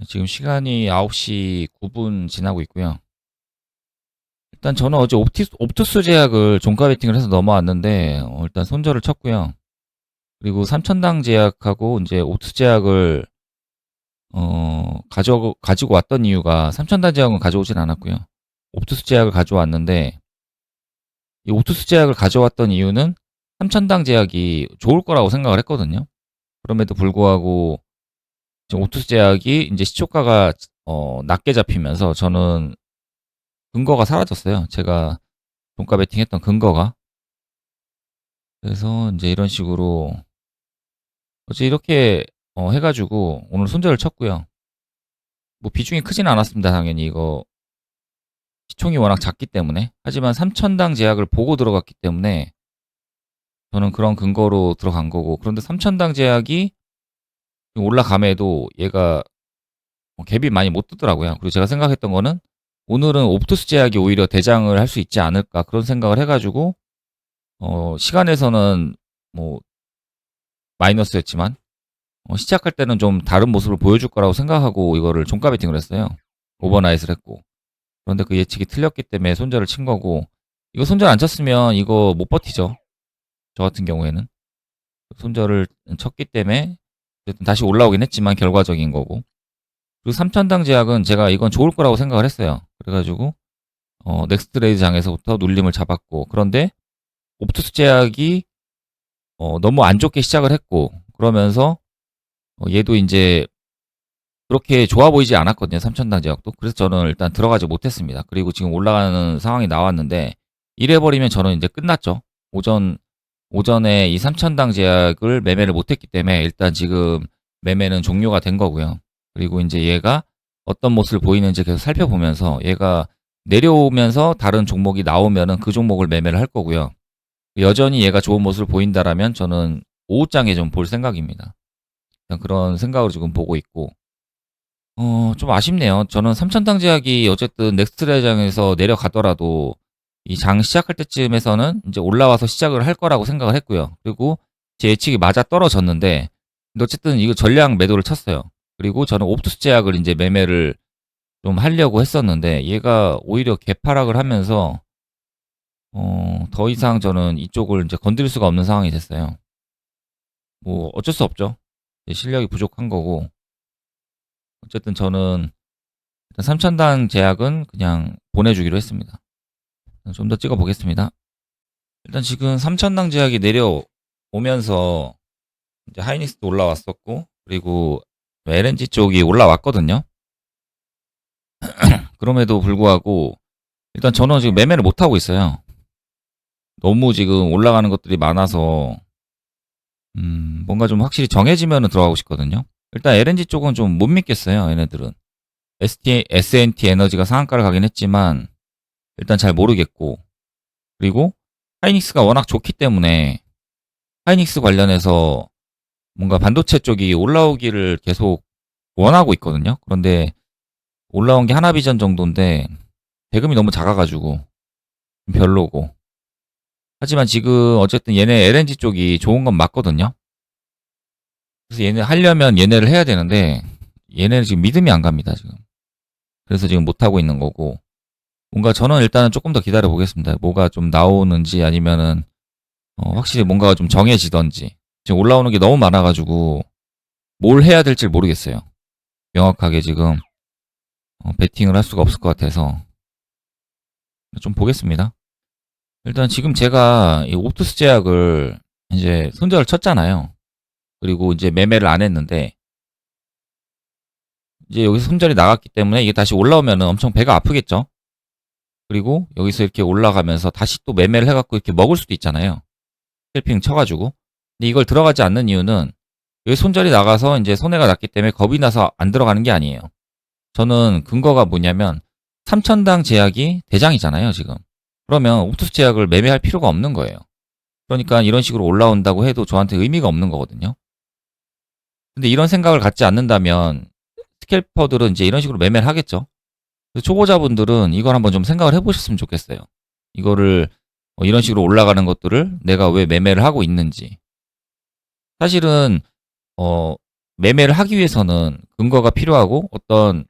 지금 시간이 9시 9분 지나고 있고요. 일단 저는 어제 옵투스 제약을 종가 베팅을 해서 넘어왔는데 일단 손절을 쳤고요. 그리고 삼천당 제약하고 이제 옵투스 제약을 가지고 왔던 이유가 삼천당 제약은 가져오진 않았고요. 옵투스 제약을 가져왔는데 이 옵투스 제약을 가져왔던 이유는 삼천당 제약이 좋을 거라고 생각을 했거든요. 그럼에도 불구하고 지금 옵투스 제약이 이제 시초가가 낮게 잡히면서 저는 근거가 사라졌어요. 제가 종가 베팅했던 근거가. 그래서 이제 이런 식으로 어제 이렇게 해가지고 오늘 손절을 쳤고요. 뭐 비중이 크진 않았습니다. 당연히 이거 시총이 워낙 작기 때문에. 하지만 3천당 제약을 보고 들어갔기 때문에 저는 그런 근거로 들어간 거고. 그런데 3천당 제약이 올라감에도 얘가 갭이 많이 못 뜨더라고요. 그리고 제가 생각했던 거는 오늘은 옵투스 제약이 오히려 대장을 할 수 있지 않을까 그런 생각을 해가지고 시간에서는 뭐 마이너스였지만 시작할 때는 좀 다른 모습을 보여줄 거라고 생각하고 이거를 종가 베팅을 했어요. 오버나잇을 했고. 그런데 그 예측이 틀렸기 때문에 손절을 친 거고, 이거 손절 안 쳤으면 이거 못 버티죠. 저 같은 경우에는. 손절을 쳤기 때문에 어쨌든 다시 올라오긴 했지만 결과적인 거고. 그리고 삼천당 제약은 제가 이건 좋을 거라고 생각을 했어요. 그래가지고 넥스트 레이드 장에서부터 눌림을 잡았고, 그런데 옵투스 제약이 너무 안 좋게 시작을 했고, 그러면서 얘도 이제 그렇게 좋아 보이지 않았거든요. 삼천당 제약도. 그래서 저는 일단 들어가지 못했습니다. 그리고 지금 올라가는 상황이 나왔는데 이래버리면 저는 이제 끝났죠. 오전에 이 삼천당 제약을 매매를 못했기 때문에 일단 지금 매매는 종료가 된 거고요. 그리고 이제 얘가 어떤 모습을 보이는지 계속 살펴보면서 얘가 내려오면서 다른 종목이 나오면은 그 종목을 매매를 할 거고요. 여전히 얘가 좋은 모습을 보인다라면 저는 오후장에 좀 볼 생각입니다. 그런 생각으로 지금 보고 있고, 좀 아쉽네요. 저는 삼천당 제약이 어쨌든 넥스트 레장에서 내려가더라도 이 장 시작할 때쯤에서는 이제 올라와서 시작을 할 거라고 생각을 했고요. 그리고 제 예측이 맞아 떨어졌는데, 근데 어쨌든 이거 전량 매도를 쳤어요. 그리고 저는 옵투스 제약을 이제 매매를 좀 하려고 했었는데, 얘가 오히려 개파락을 하면서, 더 이상 저는 이쪽을 이제 건드릴 수가 없는 상황이 됐어요. 뭐, 어쩔 수 없죠. 제 실력이 부족한 거고, 어쨌든 저는 일단 삼천당 제약은 그냥 보내주기로 했습니다. 좀 더 찍어 보겠습니다. 일단 지금 삼천당 제약이 내려오면서 이제 하이닉스도 올라왔었고, 그리고 LNG 쪽이 올라왔거든요. 그럼에도 불구하고 일단 저는 지금 매매를 못 하고 있어요. 너무 지금 올라가는 것들이 많아서 뭔가 좀 확실히 정해지면 들어가고 싶거든요. 일단 LNG 쪽은 좀 못 믿겠어요. 얘네들은 SNT 에너지가 상한가를 가긴 했지만 일단 잘 모르겠고, 그리고 하이닉스가 워낙 좋기 때문에 하이닉스 관련해서 뭔가 반도체 쪽이 올라오기를 계속 원하고 있거든요. 그런데 올라온 게 하나비전 정도인데 대금이 너무 작아가지고 별로고. 하지만 지금 어쨌든 얘네 LNG 쪽이 좋은 건 맞거든요. 그래서 얘네 하려면 얘네를 해야 되는데 얘네는 지금 믿음이 안 갑니다, 지금. 그래서 지금 못 하고 있는 거고. 뭔가 저는 일단은 조금 더 기다려 보겠습니다. 뭐가 좀 나오는지 아니면은 확실히 뭔가가 좀 정해지던지. 지금 올라오는 게 너무 많아가지고 뭘 해야 될지 모르겠어요. 명확하게 지금 베팅을 할 수가 없을 것 같아서 좀 보겠습니다. 일단 지금 제가 이 옵투스 제약을 이제 손절을 쳤잖아요. 그리고 이제 매매를 안 했는데 이제 여기서 손절이 나갔기 때문에 이게 다시 올라오면 엄청 배가 아프겠죠. 그리고 여기서 이렇게 올라가면서 다시 또 매매를 해갖고 이렇게 먹을 수도 있잖아요. 스캘핑 쳐가지고. 근데 이걸 들어가지 않는 이유는 여기 손절이 나가서 이제 손해가 났기 때문에 겁이 나서 안 들어가는 게 아니에요. 저는 근거가 뭐냐면 삼천당 제약이 대장이잖아요, 지금. 그러면 옵투스 제약을 매매할 필요가 없는 거예요. 그러니까 이런 식으로 올라온다고 해도 저한테 의미가 없는 거거든요. 근데 이런 생각을 갖지 않는다면 스캘퍼들은 이제 이런 식으로 매매를 하겠죠. 그래서 초보자분들은 이걸 한번 좀 생각을 해보셨으면 좋겠어요. 이거를 이런 식으로 올라가는 것들을 내가 왜 매매를 하고 있는지. 사실은 매매를 하기 위해서는 근거가 필요하고 어떤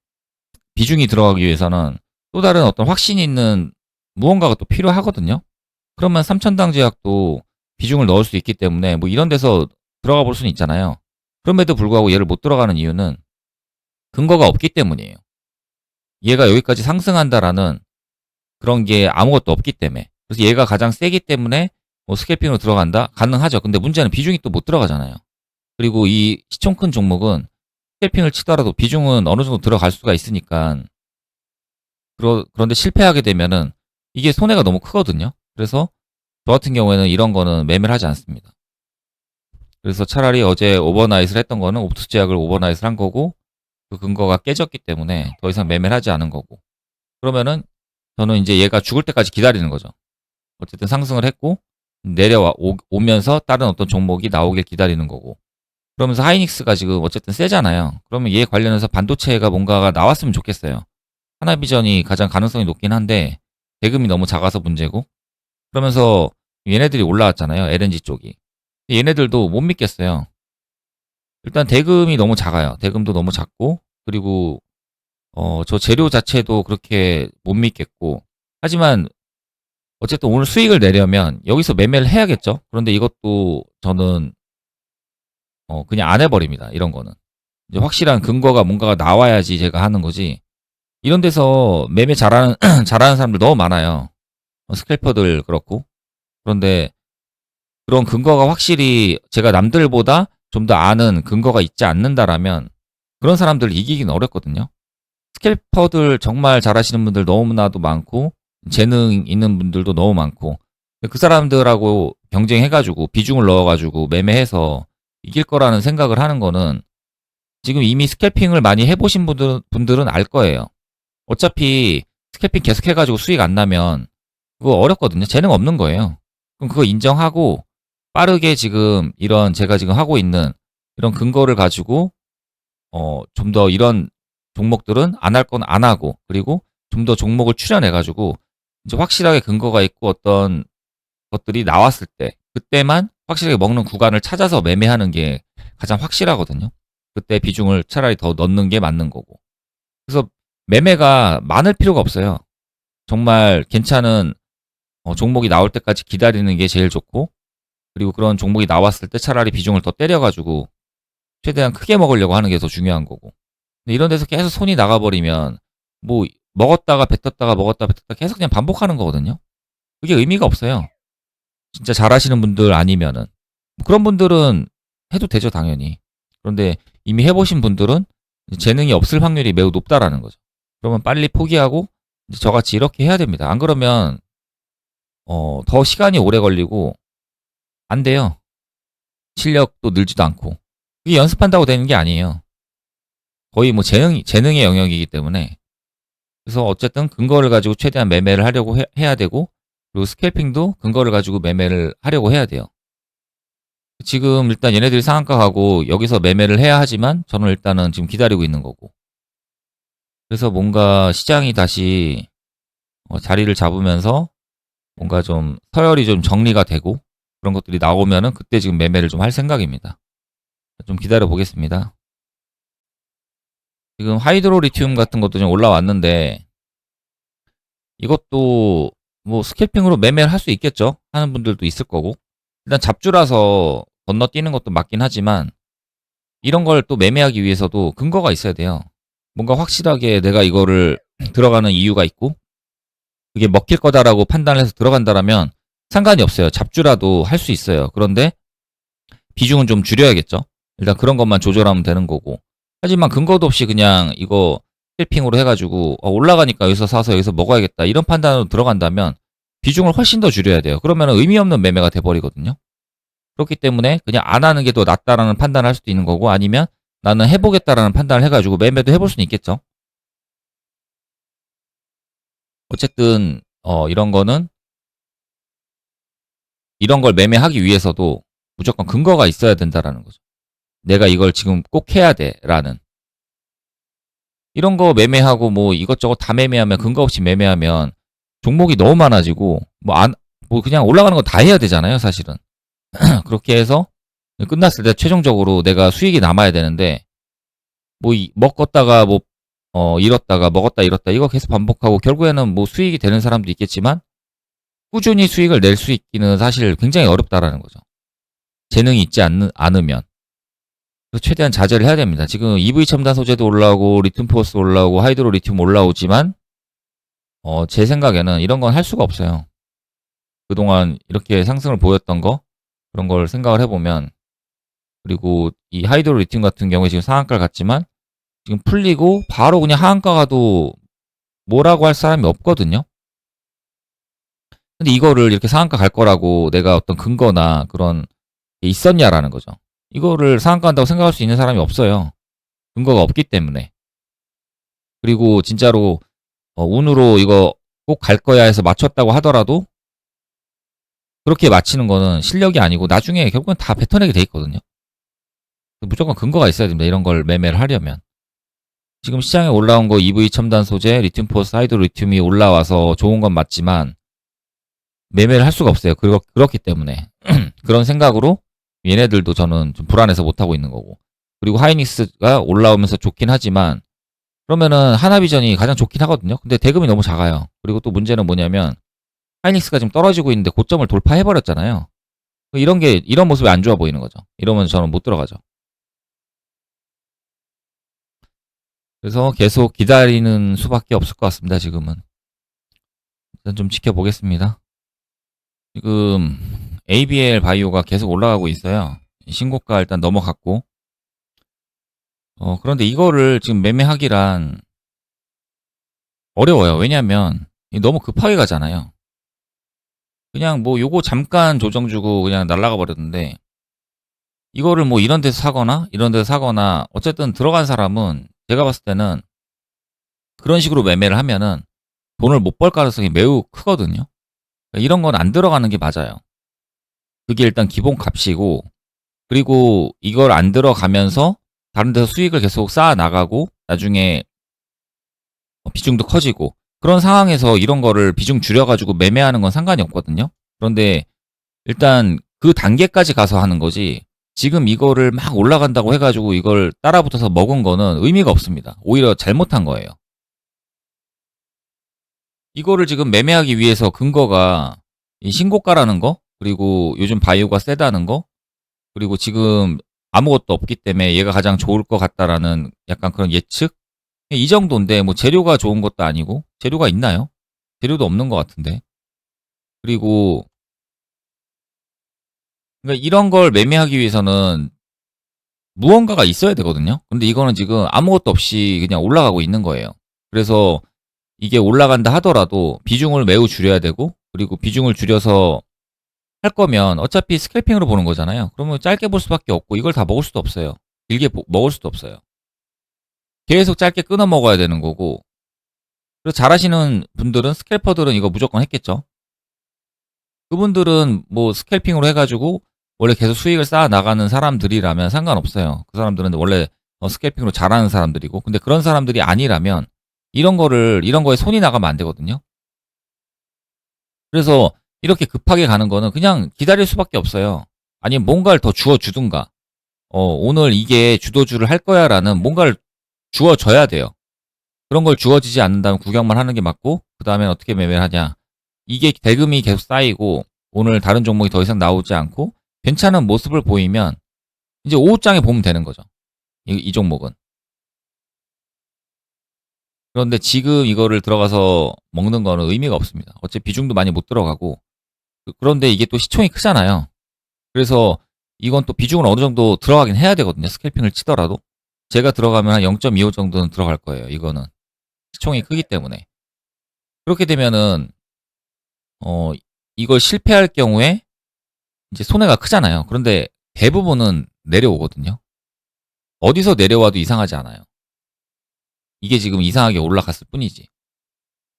비중이 들어가기 위해서는 또 다른 어떤 확신이 있는 무언가가 또 필요하거든요. 그러면 삼천당 제약도 비중을 넣을 수 있기 때문에 뭐 이런 데서 들어가 볼 수는 있잖아요. 그럼에도 불구하고 얘를 못 들어가는 이유는 근거가 없기 때문이에요. 얘가 여기까지 상승한다라는 그런 게 아무것도 없기 때문에. 그래서 얘가 가장 세기 때문에 뭐 스캘핑으로 들어간다? 가능하죠. 근데 문제는 비중이 또 못 들어가잖아요. 그리고 이 시총 큰 종목은 스캘핑을 치더라도 비중은 어느 정도 들어갈 수가 있으니까 그런데 실패하게 되면은 이게 손해가 너무 크거든요. 그래서 저 같은 경우에는 이런 거는 매매를 하지 않습니다. 그래서 차라리 어제 오버나잇을 했던 거는 옵투스 제약을 오버나잇을 한 거고 그 근거가 깨졌기 때문에 더 이상 매매를 하지 않은 거고 그러면은 저는 이제 얘가 죽을 때까지 기다리는 거죠. 어쨌든 상승을 했고 오면서 다른 어떤 종목이 나오길 기다리는 거고 그러면서 하이닉스가 지금 어쨌든 세잖아요. 그러면 얘 관련해서 반도체가 뭔가가 나왔으면 좋겠어요. 하나비전이 가장 가능성이 높긴 한데 대금이 너무 작아서 문제고 그러면서 얘네들이 올라왔잖아요. LNG 쪽이. 얘네들도 못 믿겠어요. 일단 대금이 너무 작아요. 대금도 너무 작고 그리고 저 재료 자체도 그렇게 못 믿겠고 하지만 어쨌든 오늘 수익을 내려면 여기서 매매를 해야겠죠. 그런데 이것도 저는 그냥 안 해버립니다. 이런 거는 이제 확실한 근거가 뭔가가 나와야지 제가 하는 거지. 이런 데서 매매 잘하는 잘하는 사람들 너무 많아요. 스캘퍼들 그렇고 그런데 그런 근거가 확실히 제가 남들보다 좀 더 아는 근거가 있지 않는다라면 그런 사람들을 이기기는 어렵거든요. 스캘퍼들 정말 잘하시는 분들 너무나도 많고 재능 있는 분들도 너무 많고 그 사람들하고 경쟁해가지고 비중을 넣어가지고 매매해서 이길 거라는 생각을 하는 거는 지금 이미 스캘핑을 많이 해보신 분들은 알 거예요. 어차피 스캘핑 계속 해가지고 수익 안 나면 그거 어렵거든요. 재능 없는 거예요. 그럼 그거 인정하고 빠르게 지금 이런 제가 지금 하고 있는 이런 근거를 가지고 좀 더 이런 종목들은 안 할 건 안 하고 그리고 좀 더 종목을 추려내가지고 이제 확실하게 근거가 있고 어떤 것들이 나왔을 때 그때만 확실하게 먹는 구간을 찾아서 매매하는 게 가장 확실하거든요. 그때 비중을 차라리 더 넣는 게 맞는 거고. 그래서 매매가 많을 필요가 없어요. 정말 괜찮은 종목이 나올 때까지 기다리는 게 제일 좋고 그리고 그런 종목이 나왔을 때 차라리 비중을 더 때려가지고 최대한 크게 먹으려고 하는 게 더 중요한 거고. 근데 이런 데서 계속 손이 나가버리면 뭐 먹었다가 뱉었다가 먹었다가 뱉었다가 계속 그냥 반복하는 거거든요. 그게 의미가 없어요. 진짜 잘하시는 분들 아니면은 그런 분들은 해도 되죠 당연히. 그런데 이미 해보신 분들은 재능이 없을 확률이 매우 높다라는 거죠. 그러면 빨리 포기하고 이제 저같이 이렇게 해야 됩니다. 안 그러면 더 시간이 오래 걸리고 안 돼요. 실력도 늘지도 않고. 이게 연습한다고 되는 게 아니에요. 거의 뭐 재능의 영역이기 때문에. 그래서 어쨌든 근거를 가지고 최대한 매매를 하려고 해야 되고, 그리고 스캘핑도 근거를 가지고 매매를 하려고 해야 돼요. 지금 일단 얘네들이 상한가 가고 여기서 매매를 해야 하지만 저는 일단은 지금 기다리고 있는 거고. 그래서 뭔가 시장이 다시 자리를 잡으면서 뭔가 좀 서열이 좀 정리가 되고 그런 것들이 나오면은 그때 지금 매매를 좀 할 생각입니다. 좀 기다려 보겠습니다. 지금 하이드로 리튬 같은 것도 좀 올라왔는데 이것도 뭐 스캘핑으로 매매를 할 수 있겠죠? 하는 분들도 있을 거고 일단 잡주라서 건너뛰는 것도 맞긴 하지만 이런 걸 또 매매하기 위해서도 근거가 있어야 돼요. 뭔가 확실하게 내가 이거를 들어가는 이유가 있고 그게 먹힐 거다라고 판단을 해서 들어간다라면 상관이 없어요. 잡주라도 할 수 있어요. 그런데 비중은 좀 줄여야겠죠. 일단 그런 것만 조절하면 되는 거고 하지만 근거도 없이 그냥 이거 스캘핑으로 해가지고 올라가니까 여기서 사서 여기서 먹어야겠다 이런 판단으로 들어간다면 비중을 훨씬 더 줄여야 돼요. 그러면 의미 없는 매매가 돼버리거든요. 그렇기 때문에 그냥 안 하는 게 더 낫다라는 판단을 할 수도 있는 거고 아니면 나는 해보겠다라는 판단을 해가지고 매매도 해볼 수는 있겠죠. 어쨌든 이런 거는 이런 걸 매매하기 위해서도 무조건 근거가 있어야 된다라는 거죠. 내가 이걸 지금 꼭 해야 돼라는 이런 거 매매하고 뭐 이것저것 다 매매하면 근거 없이 매매하면 종목이 너무 많아지고 뭐 그냥 올라가는 거 다 해야 되잖아요, 사실은. 그렇게 해서 끝났을 때 최종적으로 내가 수익이 남아야 되는데 뭐 먹었다가 뭐 잃었다가 먹었다 잃었다 이거 계속 반복하고 결국에는 뭐 수익이 되는 사람도 있겠지만 꾸준히 수익을 낼 수 있기는 사실 굉장히 어렵다라는 거죠. 재능이 있지 않으면. 그래서 최대한 자제를 해야 됩니다. 지금 EV 첨단 소재도 올라오고 리튬 포스 올라오고 하이드로 리튬 올라오지만 제 생각에는 이런 건 할 수가 없어요. 그동안 이렇게 상승을 보였던 거 그런 걸 생각을 해보면 그리고 이 하이드로 리튬 같은 경우에 지금 상한가를 갔지만 지금 풀리고 바로 그냥 하한가 가도 뭐라고 할 사람이 없거든요. 근데 이거를 이렇게 상한가 갈 거라고 내가 어떤 근거나 그런 게 있었냐라는 거죠. 이거를 상한가 간다고 생각할 수 있는 사람이 없어요. 근거가 없기 때문에. 그리고 진짜로 운으로 이거 꼭 갈 거야 해서 맞췄다고 하더라도 그렇게 맞히는 거는 실력이 아니고 나중에 결국은 다 뱉어내게 돼 있거든요. 무조건 근거가 있어야 됩니다. 이런 걸 매매를 하려면. 지금 시장에 올라온 거 EV 첨단 소재, 리튬 포스, 하이드로 리튬이 올라와서 좋은 건 맞지만 매매를 할 수가 없어요. 그렇기 때문에. 그런 생각으로 얘네들도 저는 좀 불안해서 못하고 있는 거고. 그리고 하이닉스가 올라오면서 좋긴 하지만 그러면은 하나비전이 가장 좋긴 하거든요. 근데 대금이 너무 작아요. 그리고 또 문제는 뭐냐면 하이닉스가 지금 떨어지고 있는데 고점을 돌파해버렸잖아요. 이런 모습이 안 좋아 보이는 거죠. 이러면 저는 못 들어가죠. 그래서 계속 기다리는 수밖에 없을 것 같습니다. 지금은. 일단 좀 지켜보겠습니다. 지금 ABL 바이오가 계속 올라가고 있어요. 신고가 일단 넘어갔고 그런데 이거를 지금 매매하기란 어려워요. 왜냐면 너무 급하게 가잖아요. 그냥 뭐 요거 잠깐 조정 주고 그냥 날아가 버렸는데 이거를 뭐 이런 데서 사거나 이런 데서 사거나 어쨌든 들어간 사람은 제가 봤을 때는 그런 식으로 매매를 하면은 돈을 못 벌 가능성이 매우 크거든요. 이런 건 안 들어가는 게 맞아요. 그게 일단 기본 값이고 그리고 이걸 안 들어가면서 다른 데서 수익을 계속 쌓아 나가고 나중에 비중도 커지고 그런 상황에서 이런 거를 비중 줄여가지고 매매하는 건 상관이 없거든요. 그런데 일단 그 단계까지 가서 하는 거지 지금 이거를 막 올라간다고 해가지고 이걸 따라붙어서 먹은 거는 의미가 없습니다. 오히려 잘못한 거예요. 이거를 지금 매매하기 위해서 근거가 이 신고가라는 거 그리고 요즘 바이오가 세다는 거 그리고 지금 아무것도 없기 때문에 얘가 가장 좋을 것 같다라는 약간 그런 예측? 이 정도인데 뭐 재료가 좋은 것도 아니고 재료가 있나요? 재료도 없는 것 같은데. 그리고 그러니까 이런 걸 매매하기 위해서는 무언가가 있어야 되거든요. 근데 이거는 지금 아무것도 없이 그냥 올라가고 있는 거예요. 그래서 이게 올라간다 하더라도 비중을 매우 줄여야 되고 그리고 비중을 줄여서 할 거면 어차피 스캘핑으로 보는 거잖아요. 그러면 짧게 볼 수밖에 없고 이걸 다 먹을 수도 없어요. 길게 먹을 수도 없어요. 계속 짧게 끊어 먹어야 되는 거고 그래서 잘하시는 분들은 스캘퍼들은 이거 무조건 했겠죠. 그분들은 뭐 스캘핑으로 해가지고 원래 계속 수익을 쌓아 나가는 사람들이라면 상관없어요. 그 사람들은 원래 스캘핑으로 잘하는 사람들이고 근데 그런 사람들이 아니라면 이런 거에 손이 나가면 안 되거든요. 그래서 이렇게 급하게 가는 거는 그냥 기다릴 수밖에 없어요. 아니면 뭔가를 더 주어주든가 오늘 이게 주도주를 할 거야 라는 뭔가를 주어줘야 돼요. 그런 걸 주어지지 않는다면 구경만 하는 게 맞고 그 다음엔 어떻게 매매를 하냐. 이게 대금이 계속 쌓이고 오늘 다른 종목이 더 이상 나오지 않고 괜찮은 모습을 보이면 이제 오후장에 보면 되는 거죠. 이 종목은. 그런데 지금 이거를 들어가서 먹는 거는 의미가 없습니다. 어차피 비중도 많이 못 들어가고 그런데 이게 또 시총이 크잖아요. 그래서 이건 또 비중을 어느 정도 들어가긴 해야 되거든요. 스캘핑을 치더라도. 제가 들어가면 한 0.25 정도는 들어갈 거예요. 이거는. 시총이 크기 때문에. 그렇게 되면은 이걸 실패할 경우에 이제 손해가 크잖아요. 그런데 대부분은 내려오거든요. 어디서 내려와도 이상하지 않아요. 이게 지금 이상하게 올라갔을 뿐이지.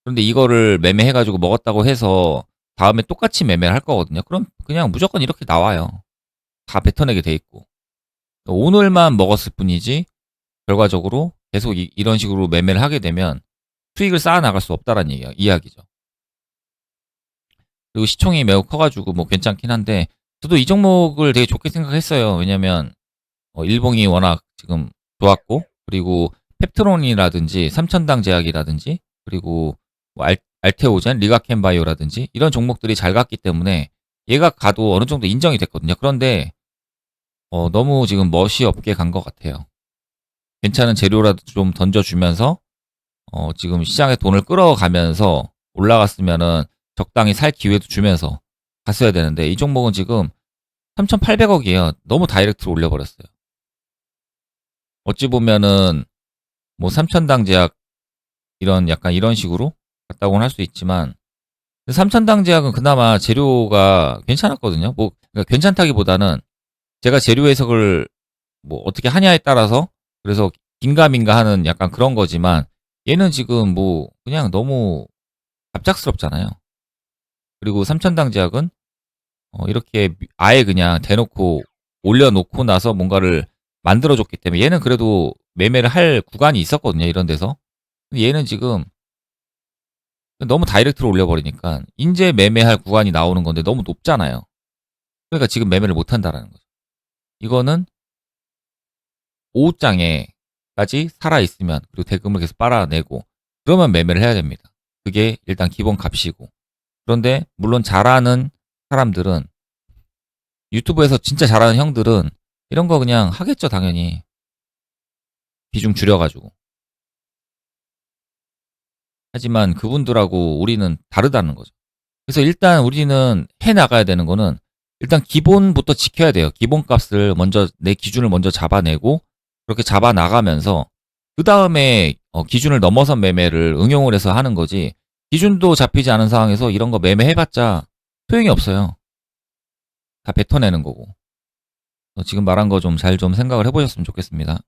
그런데 이거를 매매해가지고 먹었다고 해서 다음에 똑같이 매매를 할 거거든요. 그럼 그냥 무조건 이렇게 나와요. 다 뱉어내게 돼 있고. 오늘만 먹었을 뿐이지 결과적으로 계속 이런 식으로 매매를 하게 되면 수익을 쌓아 나갈 수 없다라는 이야기죠. 그리고 시총이 매우 커가지고 뭐 괜찮긴 한데 저도 이 종목을 되게 좋게 생각했어요. 왜냐면 일봉이 워낙 지금 좋았고, 그리고 펩트론이라든지 삼천당 제약이라든지, 그리고 뭐 알테오젠, 리가켄바이오라든지 이런 종목들이 잘 갔기 때문에 얘가 가도 어느 정도 인정이 됐거든요. 그런데 너무 지금 멋이 없게 간 것 같아요. 괜찮은 재료라도 좀 던져주면서 지금 시장에 돈을 끌어가면서 올라갔으면은 적당히 살 기회도 주면서 갔어야 되는데, 이 종목은 지금 3,800억이에요. 너무 다이렉트로 올려버렸어요. 어찌 보면은 뭐 삼천당 제약 이런 약간 이런 식으로 갔다고는 할 수 있지만, 삼천당 제약은 그나마 재료가 괜찮았거든요. 뭐 그러니까 괜찮다기보다는 제가 재료 해석을 뭐 어떻게 하냐에 따라서, 그래서 긴가민가 하는 약간 그런 거지만, 얘는 지금 뭐 그냥 너무 갑작스럽잖아요. 그리고 삼천당 제약은 이렇게 아예 그냥 대놓고 올려놓고 나서 뭔가를 만들어줬기 때문에 얘는 그래도 매매를 할 구간이 있었거든요, 이런 데서. 근데 얘는 지금 너무 다이렉트로 올려버리니까 인제 매매할 구간이 나오는 건데 너무 높잖아요. 그러니까 지금 매매를 못 한다라는 거죠. 이거는 오후장에까지 살아있으면, 그리고 대금을 계속 빨아내고 그러면 매매를 해야 됩니다. 그게 일단 기본 값이고. 그런데 물론 잘하는 사람들은, 유튜브에서 진짜 잘하는 형들은 이런 거 그냥 하겠죠, 당연히. 비중 줄여가지고. 하지만 그분들하고 우리는 다르다는 거죠. 그래서 일단 우리는 해 나가야 되는 거는, 일단 기본부터 지켜야 돼요. 기본값을 먼저, 내 기준을 먼저 잡아내고, 그렇게 잡아 나가면서 그 다음에 기준을 넘어선 매매를 응용을 해서 하는 거지, 기준도 잡히지 않은 상황에서 이런 거 매매해봤자 소용이 없어요. 다 뱉어내는 거고. 지금 말한 거 좀 잘 좀 생각을 해보셨으면 좋겠습니다.